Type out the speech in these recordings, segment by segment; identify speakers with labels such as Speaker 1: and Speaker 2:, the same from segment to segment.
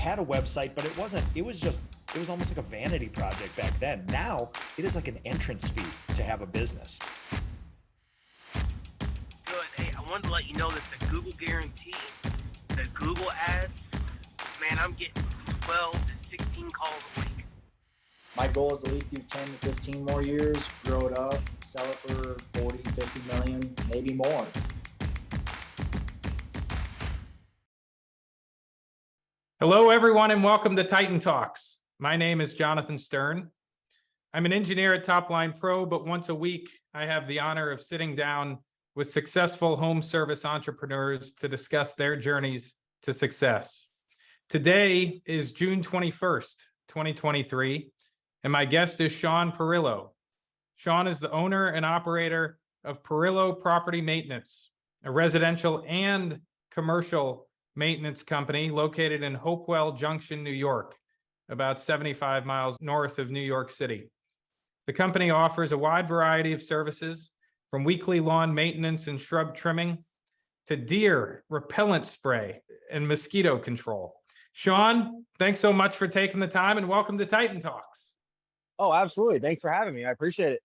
Speaker 1: had a website, but it was almost like a vanity project back then. Now it is like an entrance fee to have a business.
Speaker 2: Good. Hey, I wanted to let you know that the Google guarantee, the Google ads, man, I'm getting 12 to 16 calls a week.
Speaker 3: My goal is at least do 10 to 15 more years, grow it up, sell it for 40, 50 million, maybe more.
Speaker 4: Hello, everyone, and welcome to Titan Talks. My name is Jonathan Stern. I'm an engineer at Topline Pro, but once a week, I have the honor of sitting down with successful home service entrepreneurs to discuss their journeys to success. Today is June 21st, 2023, and my guest is Shawn Perillo. Shawn is the owner and operator of Perillo Property Maintenance, a residential and commercial maintenance company located in Hopewell Junction, New York, about 75 miles north of New York City. The company offers a wide variety of services, from weekly lawn maintenance and shrub trimming to deer repellent spray and mosquito control. Shawn, thanks so much for taking the time, and welcome to Titan Talks.
Speaker 5: Oh, absolutely. Thanks for having me. I appreciate it.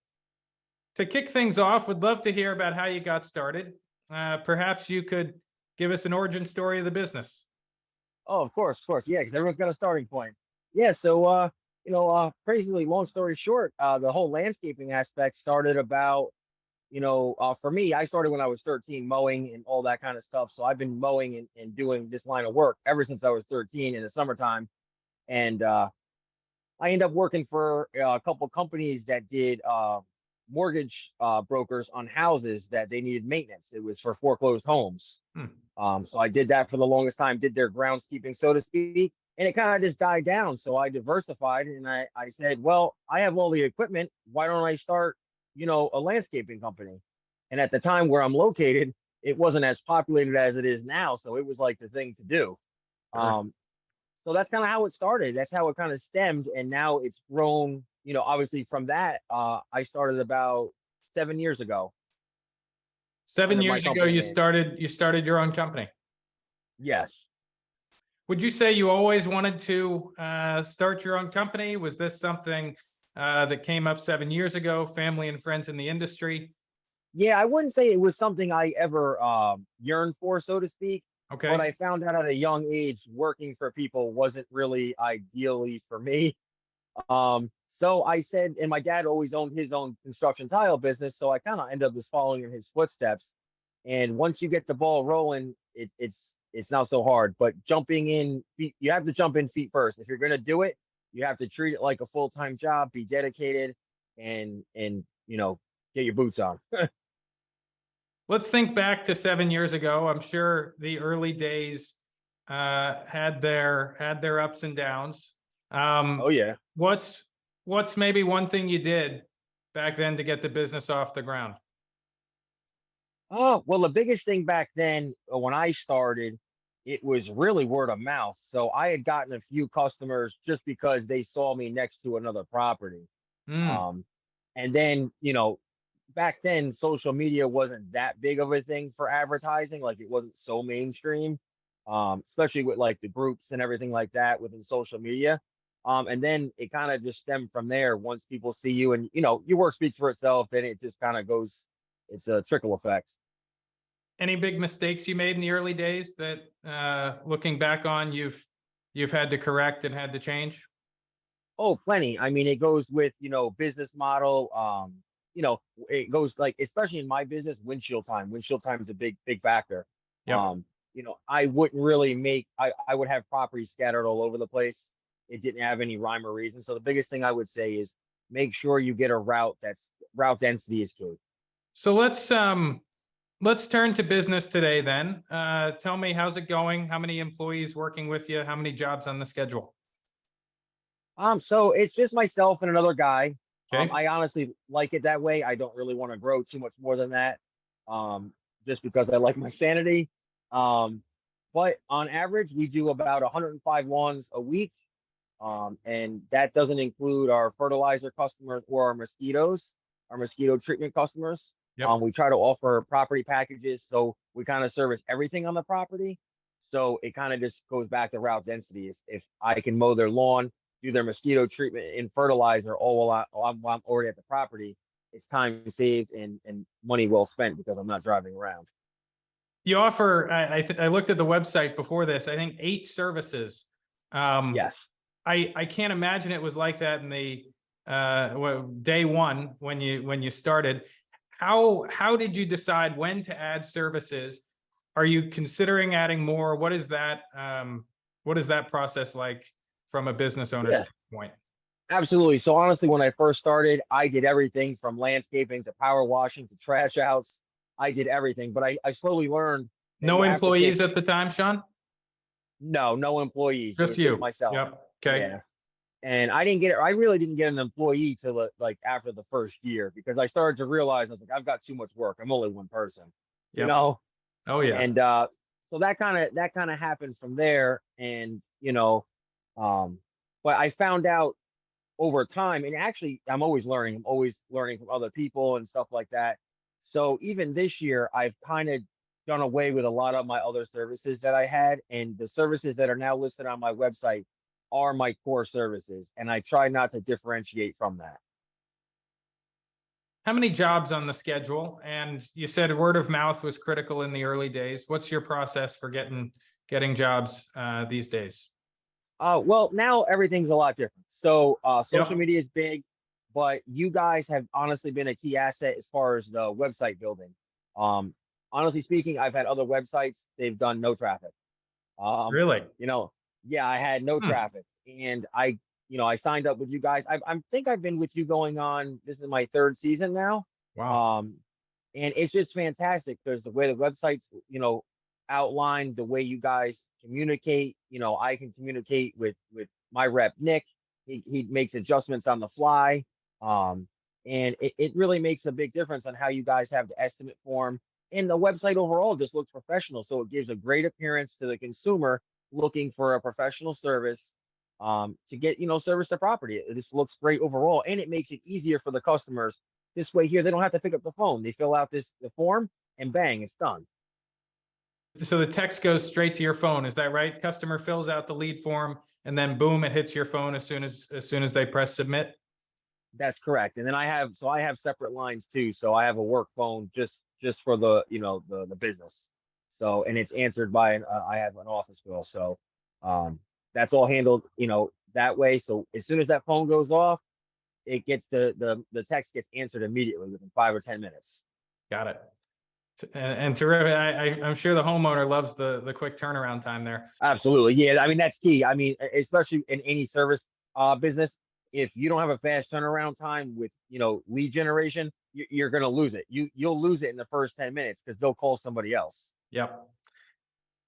Speaker 4: To kick things off, would love to hear about how you got started. Perhaps you could give us an origin story of the business.
Speaker 5: Oh, of course. Yeah, because everyone's got a starting point. Yeah, so, basically, long story short, the whole landscaping aspect started about, for me, I started when I was 13, mowing and all that kind of stuff. So I've been mowing and doing this line of work ever since I was 13 in the summertime. And I ended up working for a couple companies that did mortgage brokers on houses that they needed maintenance. It was for foreclosed homes. So I did that for the longest time, did their groundskeeping, so to speak, and it kind of just died down. So I diversified, and I said, well, I have all the equipment. Why don't I start, a landscaping company? And at the time where I'm located, it wasn't as populated as it is now. So it was like the thing to do.
Speaker 4: Sure.
Speaker 5: So that's kind of how it started. That's how it kind of stemmed. And now it's grown, obviously from that, I started about 7 years ago.
Speaker 4: 7 years ago, you started your own company.
Speaker 5: Yes.
Speaker 4: Would you say you always wanted to start your own company? Was this something that came up 7 years ago, family and friends in the industry?
Speaker 5: Yeah, I wouldn't say it was something I ever yearned for, so to speak.
Speaker 4: Okay.
Speaker 5: But I found out at a young age, working for people wasn't really ideally for me. So I said, and my dad always owned his own construction tile business, so I kind of ended up just following in his footsteps. And once you get the ball rolling, it's not so hard. But jumping in feet, you have to jump in feet first. If you're going to do it, you have to treat it like a full-time job, be dedicated, and get your boots on.
Speaker 4: Let's think back to 7 years ago. I'm sure the early days had their ups and downs.
Speaker 5: Oh yeah.
Speaker 4: What's maybe one thing you did back then to get the business off the ground?
Speaker 5: Oh, well, the biggest thing back then when I started, it was really word of mouth. So I had gotten a few customers just because they saw me next to another property. And then, back then social media wasn't that big of a thing for advertising. Like, it wasn't so mainstream, especially with like the groups and everything like that within social media. And then it kind of just stemmed from there. Once people see you and, your work speaks for itself, then it just kind of goes, it's a trickle effect.
Speaker 4: Any big mistakes you made in the early days that looking back on, you've had to correct and had to change?
Speaker 5: Oh, plenty. I mean, it goes with, business model. It goes like, especially in my business, windshield time. Windshield time is a big factor.
Speaker 4: Yep.
Speaker 5: I wouldn't really I would have properties scattered all over the place. It didn't have any rhyme or reason. So the biggest thing I would say is make sure you get a route route density is key.
Speaker 4: So let's turn to business today then. Tell me, how's it going? How many employees working with you? How many jobs on the schedule?
Speaker 5: So it's just myself and another guy.
Speaker 4: Okay.
Speaker 5: I honestly like it that way. I don't really want to grow too much more than that. Just because I like my sanity. But on average, we do about 105 lawns a week. And that doesn't include our fertilizer customers or our mosquito treatment customers.
Speaker 4: Yep.
Speaker 5: We try to offer property packages, so we kind of service everything on the property. So it kind of just goes back to route density. If I can mow their lawn, do their mosquito treatment and fertilizer all while I'm already at the property, it's time saved and money well spent because I'm not driving around.
Speaker 4: You offer, I looked at the website before this, I think 8 services.
Speaker 5: Yes.
Speaker 4: I can't imagine it was like that in the day one when you started. How did you decide when to add services? Are you considering adding more? What is that process like from a business owner's standpoint?
Speaker 5: Absolutely. So honestly, when I first started, I did everything from landscaping to power washing to trash outs. I did everything, but I slowly learned.
Speaker 4: No employees at the time, Shawn?
Speaker 5: No employees.
Speaker 4: Just you.
Speaker 5: Just myself.
Speaker 4: Yep. Okay.
Speaker 5: Yeah. And I really didn't get an employee till like after the first year because I started to realize I was like, I've got too much work. I'm only one person, you
Speaker 4: Yep.
Speaker 5: know?
Speaker 4: Oh yeah.
Speaker 5: And so that kind of happened from there. And, but I found out over time, and actually I'm always learning from other people and stuff like that. So even this year, I've kind of done away with a lot of my other services that I had, and the services that are now listed on my website are my core services, and I try not to differentiate from that.
Speaker 4: How many jobs on the schedule? And you said word of mouth was critical in the early days. What's your process for getting jobs these days?
Speaker 5: Well, now everything's a lot different. So social media is big, but you guys have honestly been a key asset as far as the website building. Honestly speaking, I've had other websites, they've done no traffic.
Speaker 4: Really?
Speaker 5: Yeah, I had no traffic, and I signed up with you guys. I think I've been with you going on. This is my 3rd season now.
Speaker 4: Wow.
Speaker 5: And it's just fantastic because the way the websites, outline, the way you guys communicate. I can communicate with my rep Nick. He makes adjustments on the fly. And it really makes a big difference on how you guys have the estimate form. And the website overall just looks professional. So it gives a great appearance to the consumer looking for a professional service to get, service their property. It just looks great overall. And it makes it easier for the customers. This way here, they don't have to pick up the phone. They fill out the form and bang, it's done.
Speaker 4: So the text goes straight to your phone. Is that right? Customer fills out the lead form and then boom, it hits your phone as soon as they press submit.
Speaker 5: That's correct. And then I have separate lines too. So I have a work phone just for the, the business. So, and it's answered by, I have an office bill. So, that's all handled, that way. So as soon as that phone goes off, it gets the text gets answered immediately within 5 or 10 minutes.
Speaker 4: Got it. And terrific. I'm sure the homeowner loves the quick turnaround time there.
Speaker 5: Absolutely. Yeah. I mean, that's key. I mean, especially in any service business, if you don't have a fast turnaround time with, lead generation, you're going to lose it. You'll lose it in the first 10 minutes because they'll call somebody else.
Speaker 4: Yep.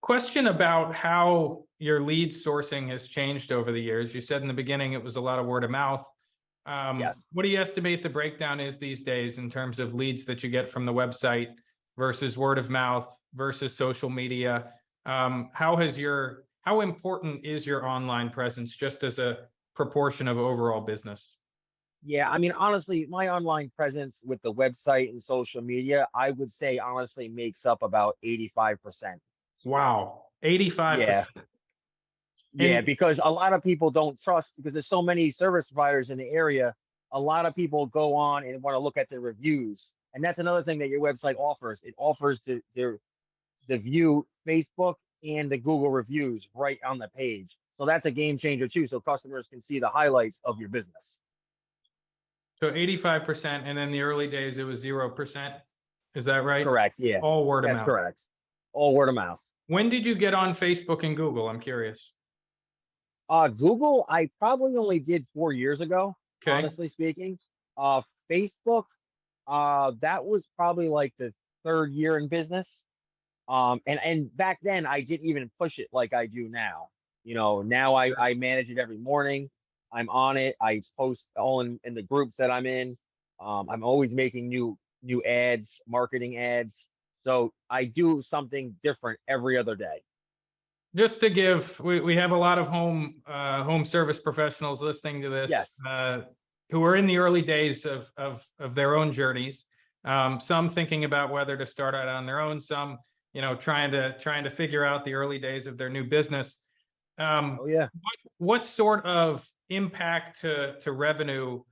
Speaker 4: Question about how your lead sourcing has changed over the years. You said in the beginning it was a lot of word of mouth.
Speaker 5: Yes.
Speaker 4: What do you estimate the breakdown is these days in terms of leads that you get from the website versus word of mouth versus social media? How important is your online presence just as a proportion of overall business?
Speaker 5: Yeah, I mean, honestly, my online presence with the website and social media, I would say honestly makes up about 85%.
Speaker 4: Wow. 85%.
Speaker 5: Yeah, because a lot of people don't trust because there's so many service providers in the area. A lot of people go on and want to look at the reviews. And that's another thing that your website offers. It offers to view Facebook and the Google reviews right on the page. So that's a game changer too. So customers can see the highlights of your business.
Speaker 4: So 85%, and then the early days, it was 0%. Is that right?
Speaker 5: Correct. Yeah.
Speaker 4: All word of mouth.
Speaker 5: That's correct. All word of mouth.
Speaker 4: When did you get on Facebook and Google? I'm curious.
Speaker 5: Google, I probably only did 4 years ago, honestly speaking. Facebook, that was probably like the 3rd year in business. And back then I didn't even push it like I do now. Now I manage it every morning. I'm on it. I post all in the groups that I'm in. I'm always making new ads, marketing ads. So I do something different every other day.
Speaker 4: Just to give, we have a lot of home service professionals listening to this,
Speaker 5: yes,
Speaker 4: who are in the early days of their own journeys. Some thinking about whether to start out on their own, some trying to figure out the early days of their new business.
Speaker 5: Oh yeah.
Speaker 4: What sort of impact to revenue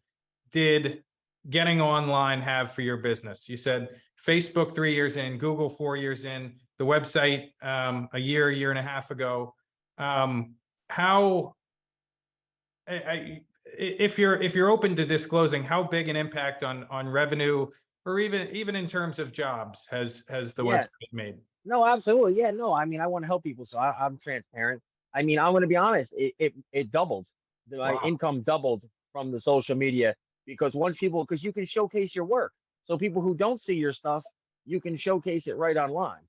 Speaker 4: did getting online have for your business? You said Facebook 3 years in, Google 4 years in, the website a year and a half ago. How, if you're open to disclosing, how big an impact on revenue, or even in terms of jobs, has the
Speaker 5: Yes.
Speaker 4: website made?
Speaker 5: No, absolutely. Yeah, no, I mean, I want to help people, so I'm transparent. I mean, I'm going to be honest. It doubled. My
Speaker 4: Wow.
Speaker 5: income doubled from the social media because because you can showcase your work. So people who don't see your stuff, you can showcase it right online.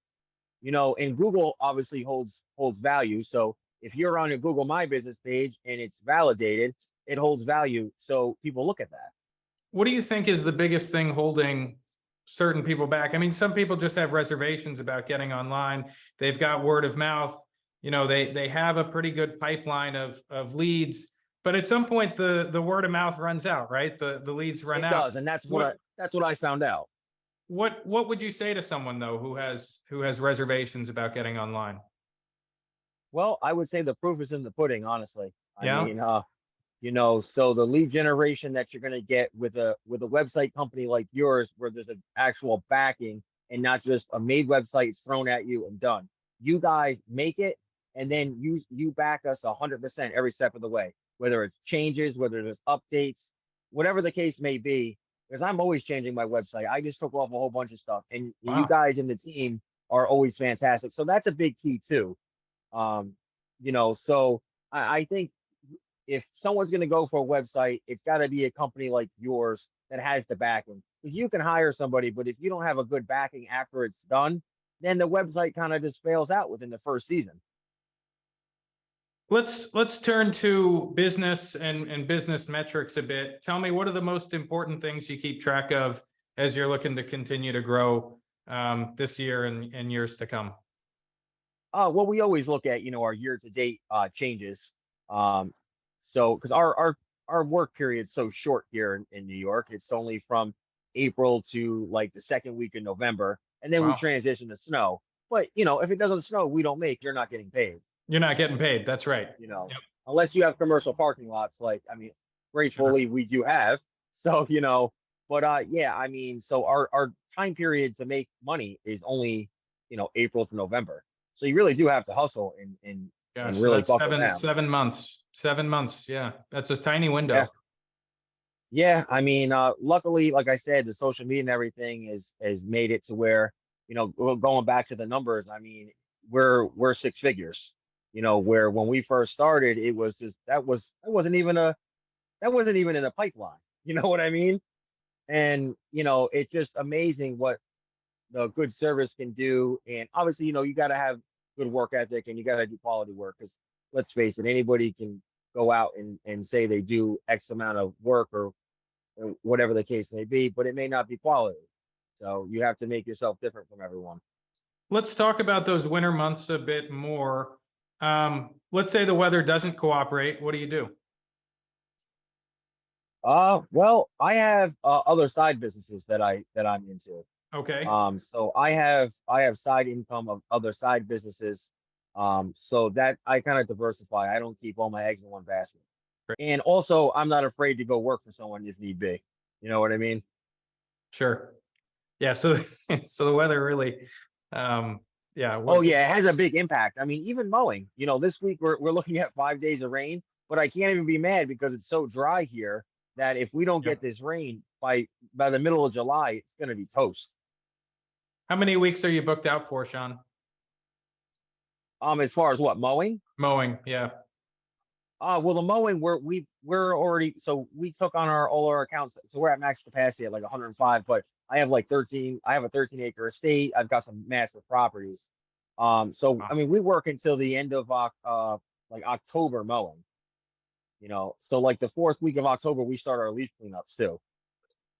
Speaker 5: And Google obviously holds value. So if you're on a Google My Business page and it's validated, it holds value. So people look at that.
Speaker 4: What do you think is the biggest thing holding certain people back? I mean, some people just have reservations about getting online. They've got word of mouth. They have a pretty good pipeline of leads, but at some point the word of mouth runs out, right? The leads run
Speaker 5: It
Speaker 4: out.
Speaker 5: does, and that's what I found out.
Speaker 4: What would you say to someone though who has reservations about getting online?
Speaker 5: Well, I would say the proof is in the pudding, honestly.
Speaker 4: Yeah.
Speaker 5: I mean, so the lead generation that you're going to get with a website company like yours, where there's an actual backing and not just a made website thrown at you and done. You guys make it, and then you back us 100% every step of the way, whether it's changes, whether there's updates, whatever the case may be. Because I'm always changing my website. I just took off a whole bunch of stuff, and
Speaker 4: Wow.
Speaker 5: you guys in the team are always fantastic. So that's a big key too. So I think if someone's going to go for a website, it's got to be a company like yours that has the backing. Because you can hire somebody, but if you don't have a good backing after it's done, then the website kind of just fails out within the first season.
Speaker 4: Let's turn to business and business metrics a bit. Tell me, what are the most important things you keep track of as you're looking to continue to grow this year and years to come?
Speaker 5: Well, we always look at our year-to-date changes. So because our work period's so short here in New York, it's only from April to like the second week in November, and then we
Speaker 4: Wow.
Speaker 5: transition to snow. But if it doesn't snow, we don't make. You're not getting paid.
Speaker 4: You're not getting paid. That's right. Yep.
Speaker 5: Unless you have commercial parking lots. Gratefully we do have. So but yeah, I mean, so our time period to make money is only April to November. So you really do have to hustle and
Speaker 4: Gosh,
Speaker 5: really
Speaker 4: that's
Speaker 5: buckle down.
Speaker 4: 7 months. 7 months. Yeah, that's a tiny window.
Speaker 5: Yeah, I mean, luckily, like I said, the social media and everything has made it to where going back to the numbers. I mean, we're six figures. Where when we first started, it was just that wasn't even in the pipeline. You know what I mean? And it's just amazing what the good service can do. And obviously, you got to have good work ethic and you got to do quality work, because let's face it, anybody can go out and say they do X amount of work or whatever the case may be, but it may not be quality. So you have to make yourself different from everyone.
Speaker 4: Let's talk about those winter months a bit more. Let's say the weather doesn't cooperate. What do you do?
Speaker 5: Well, I have other side businesses that I'm into.
Speaker 4: Okay.
Speaker 5: So I have side income of other side businesses. So that I kind of diversify. I don't keep all my eggs in one basket.
Speaker 4: Great.
Speaker 5: And also I'm not afraid to go work for someone if need be. You know what I mean?
Speaker 4: Sure. Yeah. So the weather really, yeah.
Speaker 5: Oh yeah, it has a big impact. I mean, even mowing. This week we're looking at 5 days of rain, but I can't even be mad because it's so dry here that if we don't get this rain by the middle of July, it's going to be toast.
Speaker 4: How many weeks are you booked out for, Shawn?
Speaker 5: As far as what, mowing?
Speaker 4: Mowing, yeah.
Speaker 5: Well, the mowing we're already, so we took on all our accounts, so we're at max capacity at like 105, but I have like 13. I have a 13-acre estate. I've got some massive properties. So wow. I mean, we work until the end of like October mowing. So like the 4th week of October, we start our leaf cleanups too.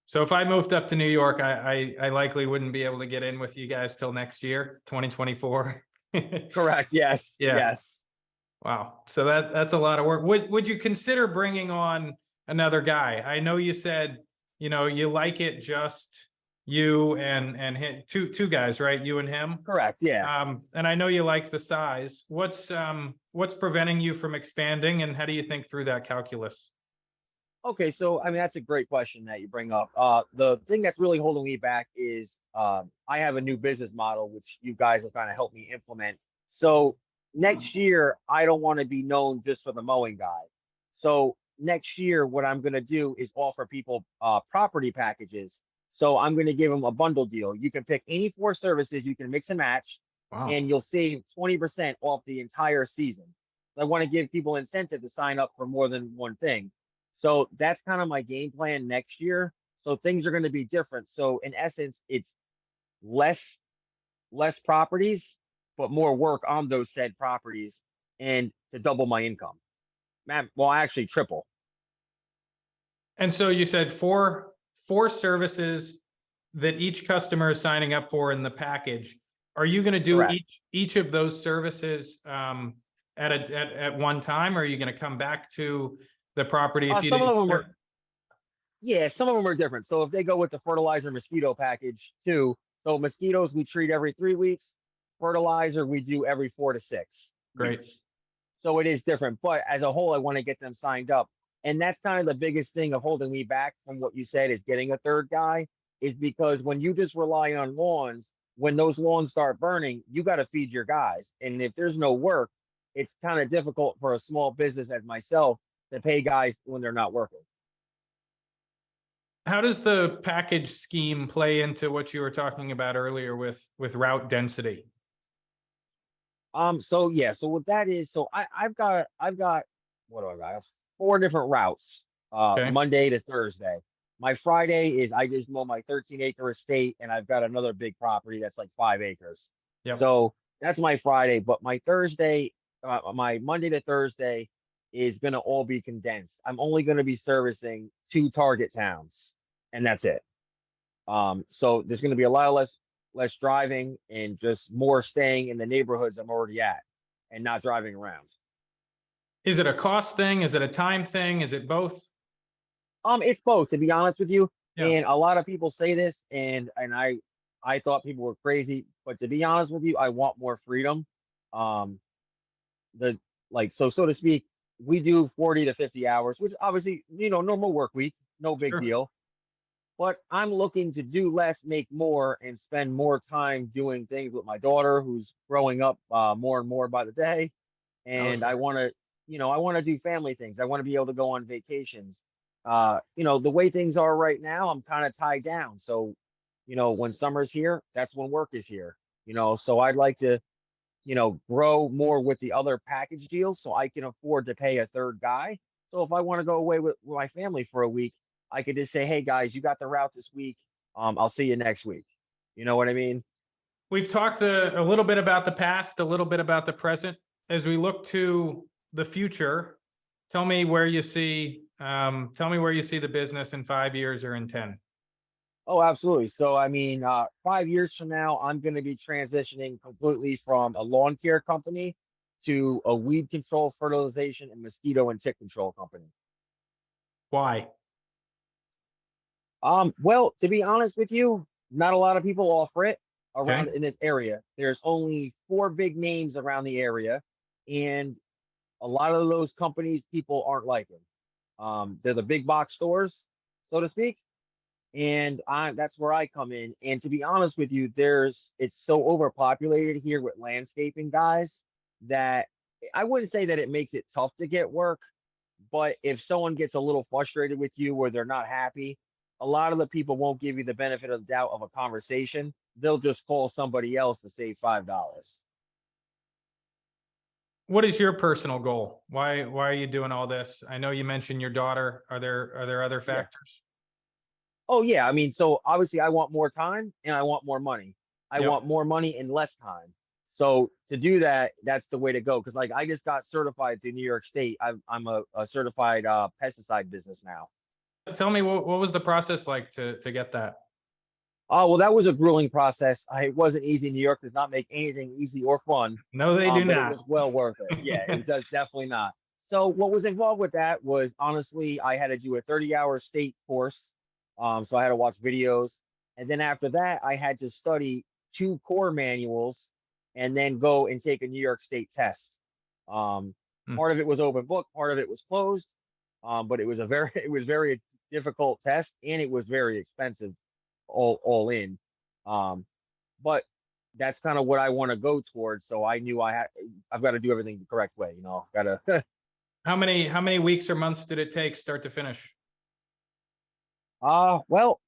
Speaker 4: So if I moved up to New York, I likely wouldn't be able to get in with you guys till next year, 2024.
Speaker 5: Correct. Yes.
Speaker 4: Yeah.
Speaker 5: Yes.
Speaker 4: Wow. So that's a lot of work. Would you consider bringing on another guy? I know you said, you like it just you and him, two guys, right? You and him.
Speaker 5: Correct. Yeah.
Speaker 4: And I know you like the size. What's preventing you from expanding, and how do you think through that calculus?
Speaker 5: Okay, so I mean that's a great question that you bring up. The thing that's really holding me back is I have a new business model which you guys have kind of helped me implement. So next year I don't want to be known just for the mowing guy. So next year what I'm going to do is offer people property packages. So I'm going to give them a bundle deal. You can pick any 4 services, you can mix and match,
Speaker 4: Wow.
Speaker 5: and you'll save 20% off the entire season. I want to give people incentive to sign up for more than one thing. So that's kind of my game plan next year. So things are going to be different. So in essence, it's less properties, but more work on those said properties, and to double my income. Man, well, actually triple.
Speaker 4: And so you said four services that each customer is signing up for in the package. Are you going to do
Speaker 5: Correct.
Speaker 4: each of those services at one time, or are you going to come back to the property if you
Speaker 5: Some of
Speaker 4: didn't?
Speaker 5: them are, yeah, some of them are different. So if they go with the fertilizer mosquito package too, so mosquitoes we treat every 3 weeks, fertilizer we do every 4 to 6
Speaker 4: Great.
Speaker 5: weeks. So it is different, but as a whole, I want to get them signed up. And that's kind of the biggest thing of holding me back from what you said is getting a third guy, is because when you just rely on lawns, when those lawns start burning, you got to feed your guys. And if there's no work, it's kind of difficult for a small business as myself to pay guys when they're not working.
Speaker 4: How does the package scheme play into what you were talking about earlier with route density?
Speaker 5: So yeah, so what that is, so I've got what do I got? I have 4 different routes.
Speaker 4: Okay.
Speaker 5: Monday to Thursday. My Friday is I just mow my 13-acre estate, and I've got another big property that's like 5 acres.
Speaker 4: Yep.
Speaker 5: So that's my Friday, but my Thursday, my Monday to Thursday is gonna all be condensed. I'm only gonna be servicing 2 target towns, and that's it. So there's gonna be a lot less driving and just more staying in the neighborhoods I'm already at and not driving around.
Speaker 4: Is it a cost thing? Is it a time thing? Is it both?
Speaker 5: It's both, to be honest with you.
Speaker 4: Yeah.
Speaker 5: And a lot of people say this, and I thought people were crazy, but to be honest with you, I want more freedom. The like so to speak, we do 40 to 50 hours, which obviously, normal work week, no big
Speaker 4: Sure.
Speaker 5: deal. But I'm looking to do less, make more, and spend more time doing things with my daughter, who's growing up more and more by the day. And
Speaker 4: Okay.
Speaker 5: I want to do family things. I want to be able to go on vacations. The way things are right now, I'm kind of tied down. So, when summer's here, that's when work is here. So I'd like to, grow more with the other package deals so I can afford to pay a third guy. So if I want to go away with my family for a week, I could just say, hey guys, you got the route this week. I'll see you next week. You know what I mean?
Speaker 4: We've talked a little bit about the past, a little bit about the present. As we look to the future, tell me where you see the business in 5 years or in 10.
Speaker 5: Oh, absolutely. So, I mean, 5 years from now, I'm going to be transitioning completely from a lawn care company to a weed control, fertilization, and mosquito and tick control company.
Speaker 4: Why?
Speaker 5: Well, to be honest with you, not a lot of people offer it around
Speaker 4: Okay.
Speaker 5: in this area. There's only 4 big names around the area, and a lot of those companies people aren't liking. They're the big box stores, so to speak. And that's where I come in. And to be honest with you, it's so overpopulated here with landscaping guys that I wouldn't say that it makes it tough to get work, but if someone gets a little frustrated with you or they're not happy, a lot of the people won't give you the benefit of the doubt of a conversation. They'll just call somebody else to save $5.
Speaker 4: What is your personal goal? Why are you doing all this? I know you mentioned your daughter. Are there other factors?
Speaker 5: Oh yeah, I mean, so obviously I want more time and I want more money. I
Speaker 4: Yep.
Speaker 5: want more money in less time. So to do that, that's the way to go. Because like I just got certified through New York State. I'm a certified pesticide business now.
Speaker 4: Tell me what was the process like to get that?
Speaker 5: Oh well, that was a grueling process. It wasn't easy. New York does not make anything easy or fun.
Speaker 4: No, they do
Speaker 5: But
Speaker 4: not.
Speaker 5: it was well worth it. Yeah, it does definitely not. So what was involved with that was honestly, I had to do a 30-hour state course. So I had to watch videos. And then after that, I had to study 2 core manuals and then go and take a New York State test.
Speaker 4: Hmm.
Speaker 5: Part of it was open book, part of it was closed. But it was it was very difficult test, and it was very expensive all in. But that's kind of what I want to go towards. So I knew I've got to do everything the correct way, gotta
Speaker 4: How many weeks or months did it take start to finish?
Speaker 5: well,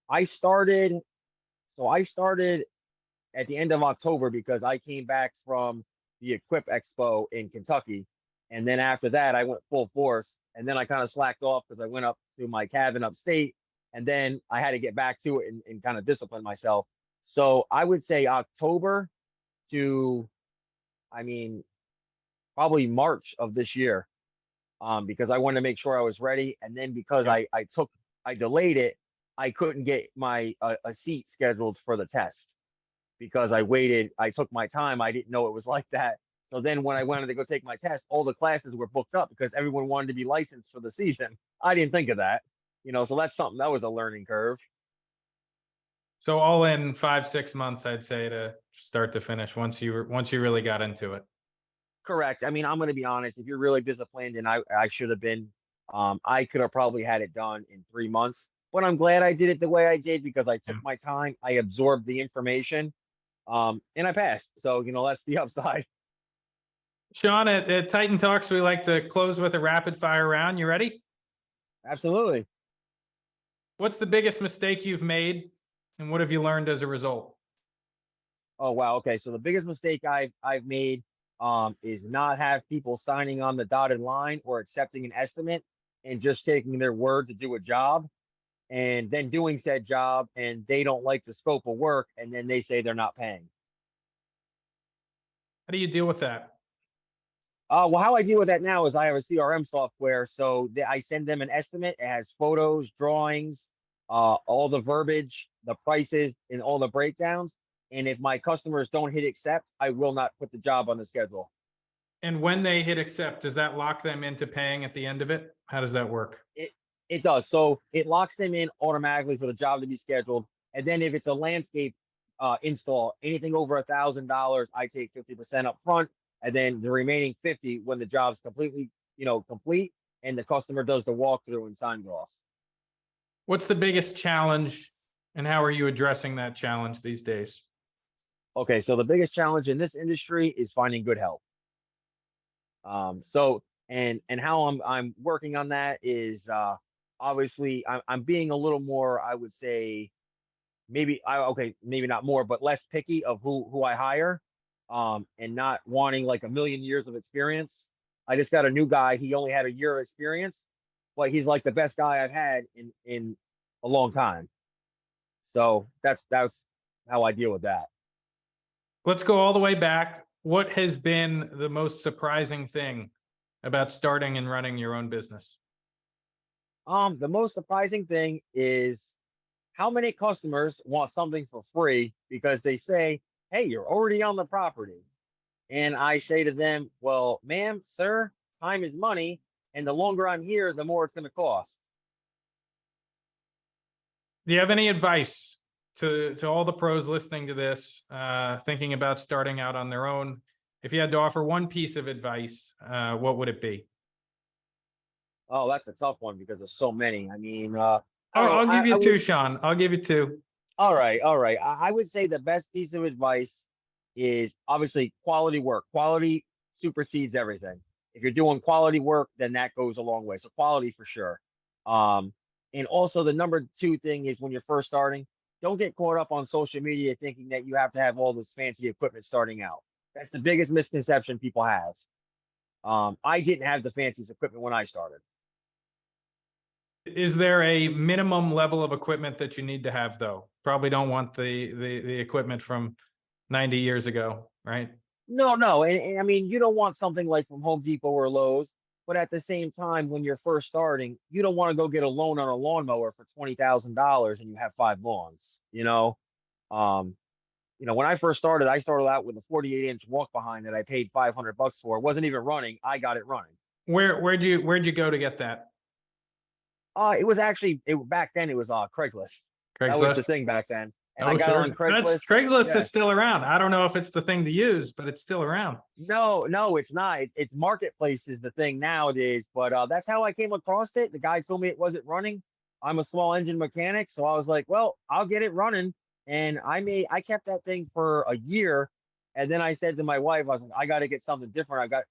Speaker 5: I started at the end of October because I came back from the Equip Expo in Kentucky. And then after that, I went full force. And then I kind of slacked off because I went up to my cabin upstate. And then I had to get back to it and kind of discipline myself. So I would say October to, I mean, probably March of this year, because I wanted to make sure I was ready. And then because I delayed it, I couldn't get my a seat scheduled for the test because I took my time. I didn't know it was like that. So then when I wanted to go take my test, all the classes were booked up because everyone wanted to be licensed for the season. I didn't think of that, so that's something that was a learning curve.
Speaker 4: So all in 5-6 months, I'd say, to start to finish once you really got into it.
Speaker 5: Correct. I mean, I'm going to be honest. If you're really disciplined, and I should have been, I could have probably had it done in 3 months. But I'm glad I did it the way I did because I took my time. I absorbed the information, and I passed. So that's the upside.
Speaker 4: Shawn, at Titan Talks, we like to close with a rapid fire round. You ready?
Speaker 5: Absolutely.
Speaker 4: What's the biggest mistake you've made, and what have you learned as a result?
Speaker 5: Oh wow. Okay. So the biggest mistake I've made is not have people signing on the dotted line or accepting an estimate and just taking their word to do a job, and then doing said job and they don't like the scope of work, and then they say they're not paying.
Speaker 4: How do you deal with that?
Speaker 5: Well, how I deal with that now is I have a CRM software. So I send them an estimate. It has photos, drawings, all the verbiage, the prices, and all the breakdowns. And if my customers don't hit accept, I will not put the job on the schedule.
Speaker 4: And when they hit accept, does that lock them into paying at the end of it? How does that work?
Speaker 5: It does. So it locks them in automatically for the job to be scheduled. And then if it's a landscape install, anything over $1,000, I take 50% up front. And then the remaining 50 when the job's completely, complete and the customer does the walkthrough and signs off.
Speaker 4: What's the biggest challenge, and how are you addressing that challenge these days?
Speaker 5: Okay, so the biggest challenge in this industry is finding good help. So how I'm working on that is obviously I'm being a little more, I would say, maybe not more, but less picky of who I hire. And not wanting like a million years of experience. I just got a new guy. He only had a year of experience, but he's like the best guy I've had in a long time. So that's how I deal with that.
Speaker 4: Let's go all the way back. What has been the most surprising thing about starting and running your own business?
Speaker 5: The most surprising thing is how many customers want something for free because they say, hey, you're already on the property. And I say to them, well, ma'am, sir, time is money. And the longer I'm here, the more it's going to cost.
Speaker 4: Do you have any advice to all the pros listening to this, thinking about starting out on their own? If you had to offer one piece of advice, what would it be?
Speaker 5: Oh, that's a tough one because there's so many. I mean,
Speaker 4: I'll give you two, Shawn. I'll give you two.
Speaker 5: All right. I would say the best piece of advice is obviously quality work. Quality supersedes everything. If you're doing quality work, then that goes a long way. So quality for sure. And also the number 2 thing is when you're first starting, don't get caught up on social media thinking that you have to have all this fancy equipment starting out. That's the biggest misconception people have. I didn't have the fanciest equipment when I started.
Speaker 4: Is there a minimum level of equipment that you need to have, though? Probably don't want the equipment from 90 years ago, right?
Speaker 5: No. And I mean, you don't want something like from Home Depot or Lowe's, but at the same time, when you're first starting, you don't want to go get a loan on a lawnmower for $20,000 and you have 5 lawns, when I first started, I started out with a 48-inch walk behind that I paid $500 for. It wasn't even running. I got it running.
Speaker 4: Where'd you go to get that?
Speaker 5: It was actually back then it was Craigslist. That was the
Speaker 4: Craigslist.
Speaker 5: thing back then. And
Speaker 4: Oh,
Speaker 5: I got
Speaker 4: sure.
Speaker 5: on Craigslist.
Speaker 4: Craigslist
Speaker 5: Yeah.
Speaker 4: is still around. I don't know if it's the thing to use, but it's still around.
Speaker 5: No, it's not. It's marketplace is the thing nowadays. But that's how I came across it. The guy told me it wasn't running. I'm a small engine mechanic, so I was like, well, I'll get it running. And I kept that thing for a year. And then I said to my wife, I was like, I got to get something different. I got,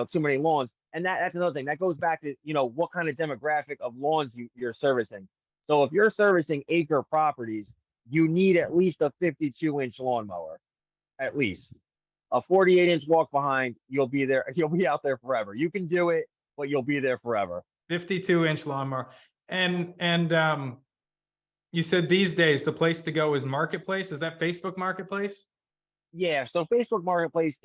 Speaker 5: too many lawns. And that's another thing. That goes back to, what kind of demographic of lawns you're servicing. So if you're servicing acre properties, you need at least a 52-inch lawnmower, at least. A 48-inch walk behind, you'll be there. You'll be out there forever. You can do it, but you'll be there forever.
Speaker 4: 52-inch lawnmower. And you said these days the place to go is Marketplace. Is that Facebook Marketplace?
Speaker 5: Yeah. So Facebook Marketplace,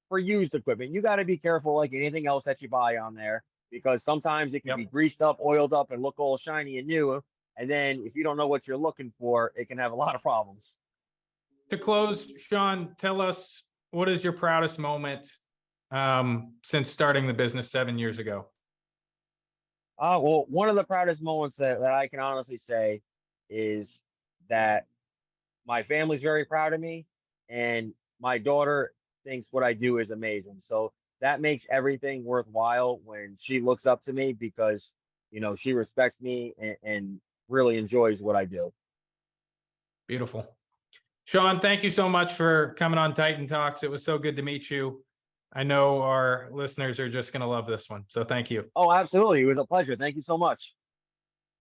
Speaker 5: for used equipment, you got to be careful like anything else that you buy on there, because sometimes it can be greased up, oiled up, and look all shiny and new. And then if you don't know what you're looking for, it can have a lot of problems.
Speaker 4: To close, Shawn, tell us, what is your proudest moment since starting the business 7 years ago?
Speaker 5: Well, one of the proudest moments that I can honestly say is that my family's very proud of me, and my daughter thinks what I do is amazing. So that makes everything worthwhile when she looks up to me, because, she respects me and really enjoys what I do.
Speaker 4: Beautiful. Shawn, thank you so much for coming on Titan Talks. It was so good to meet you. I know our listeners are just going to love this one. So thank you.
Speaker 5: Oh, absolutely. It was a pleasure. Thank you so much.